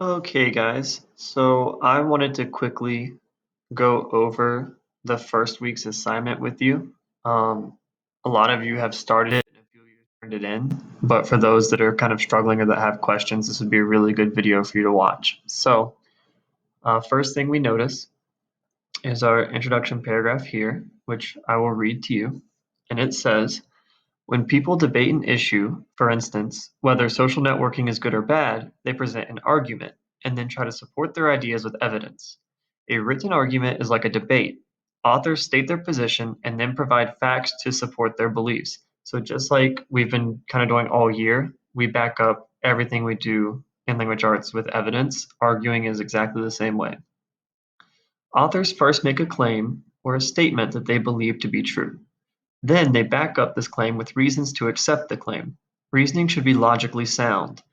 Okay, guys, so I wanted to quickly go over the first week's assignment with you. A lot of you have started it and a few of you turned it in, but for those that are kind of struggling or that have questions, this would be a really good video for you to watch. So, first thing we notice is our introduction paragraph here, which I will read to you. And it says, when people debate an issue, for instance, whether social networking is good or bad, they present an argument and then try to support their ideas with evidence. A written argument is like a debate. Authors state their position and then provide facts to support their beliefs. So, just like we've been kind of doing all year, we back up everything we do in language arts with evidence. Arguing is exactly the same way. Authors first make a claim or a statement that they believe to be true. Then they back up this claim with reasons to accept the claim. Reasoning should be logically sound.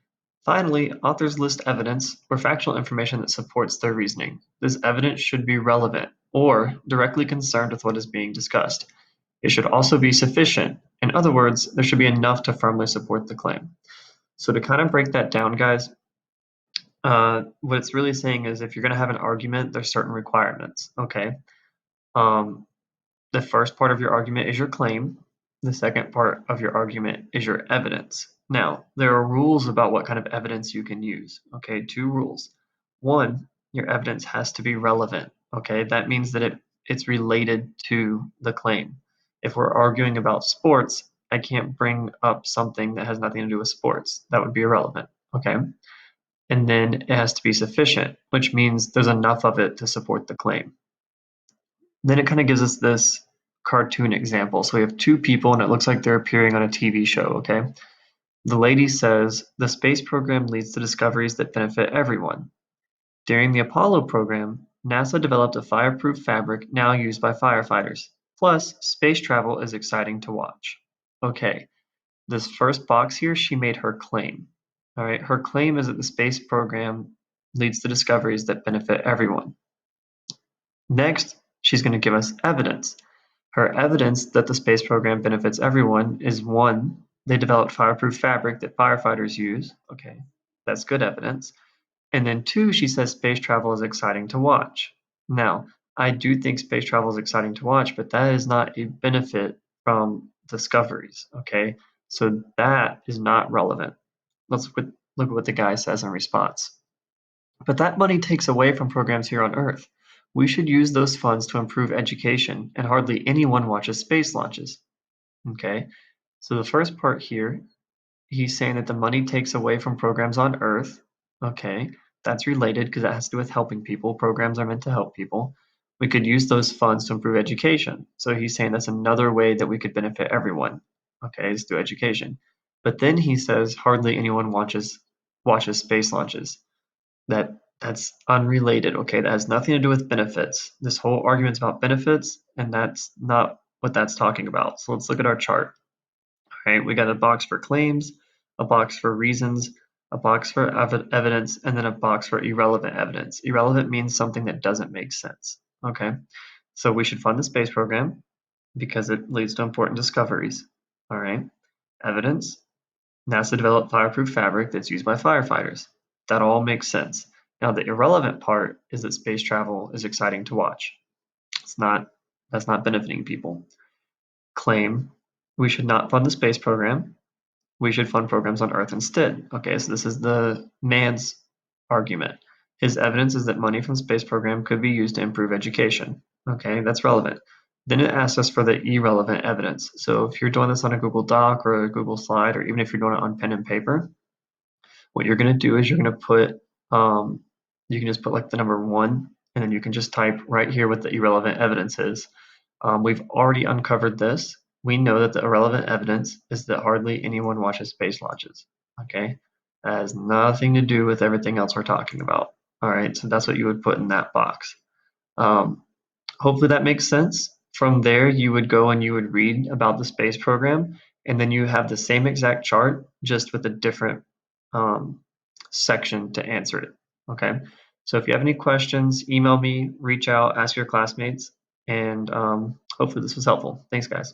Finally, authors list evidence or factual information that supports their reasoning. This evidence should be relevant or directly concerned with what is being discussed. It should also be sufficient. In other words, there should be enough to firmly support the claim. So to kind of break that down, guys, what it's really saying is if you're going to have an argument, there's certain requirements. Okay. Um, The first part of your argument is your claim. The second part of your argument is your evidence. Now, there are rules about what kind of evidence you can use. Okay, two rules. One, your evidence has to be relevant. Okay, that means that it's related to the claim. If we're arguing about sports, I can't bring up something that has nothing to do with sports. That would be irrelevant. Okay, and then it has to be sufficient, which means there's enough of it to support the claim. Then it kind of gives us this cartoon example. So we have two people and it looks like they're appearing on a TV show, okay? The lady says, the space program leads to discoveries that benefit everyone. During the Apollo program, NASA developed a fireproof fabric now used by firefighters. Plus, space travel is exciting to watch. Okay, this first box here, she made her claim. All right, her claim is that the space program leads to discoveries that benefit everyone. Next, she's going to give us evidence. Her evidence that the space program benefits everyone is one, they developed fireproof fabric that firefighters use. Okay, that's good evidence. And then two, she says space travel is exciting to watch. Now, I do think space travel is exciting to watch, but that is not a benefit from discoveries. Okay, so that is not relevant. Let's look at what the guy says in response. But that money takes away from programs here on Earth. We should use those funds to improve education, and hardly anyone watches space launches. Okay, so the first part here, he's saying that the money takes away from programs on Earth. Okay, that's related because that has to do with helping people. Programs are meant to help people. We could use those funds to improve education. So he's saying that's another way that we could benefit everyone. Okay, is through education. But then he says hardly anyone watches space launches. That's unrelated, okay? That has nothing to do with benefits. This whole argument's about benefits, and that's not what that's talking about. So let's look at our chart. All right, we got a box for claims, a box for reasons, a box for evidence, and then a box for irrelevant evidence. Irrelevant means something that doesn't make sense, okay? So we should fund the space program because it leads to important discoveries, all right? Evidence, NASA developed fireproof fabric that's used by firefighters. That all makes sense. Now, the irrelevant part is that space travel is exciting to watch. That's not benefiting people. Claim, we should not fund the space program. We should fund programs on Earth instead. Okay, so this is the man's argument. His evidence is that money from the space program could be used to improve education. Okay, that's relevant. Then it asks us for the irrelevant evidence. So if you're doing this on a Google Doc or a Google slide, or even if you're doing it on pen and paper, what you're going to do is you're going to put, you can just put like the number 1, and then you can just type right here what the irrelevant evidence is. We've already uncovered this. We know that the irrelevant evidence is that hardly anyone watches space launches. Okay, that has nothing to do with everything else we're talking about. All right, so that's what you would put in that box. Hopefully that makes sense. From there, you would go and you would read about the space program, and then you have the same exact chart, just with a different section to answer it. Okay, so if you have any questions, email me, reach out, ask your classmates, and hopefully this was helpful. Thanks, guys.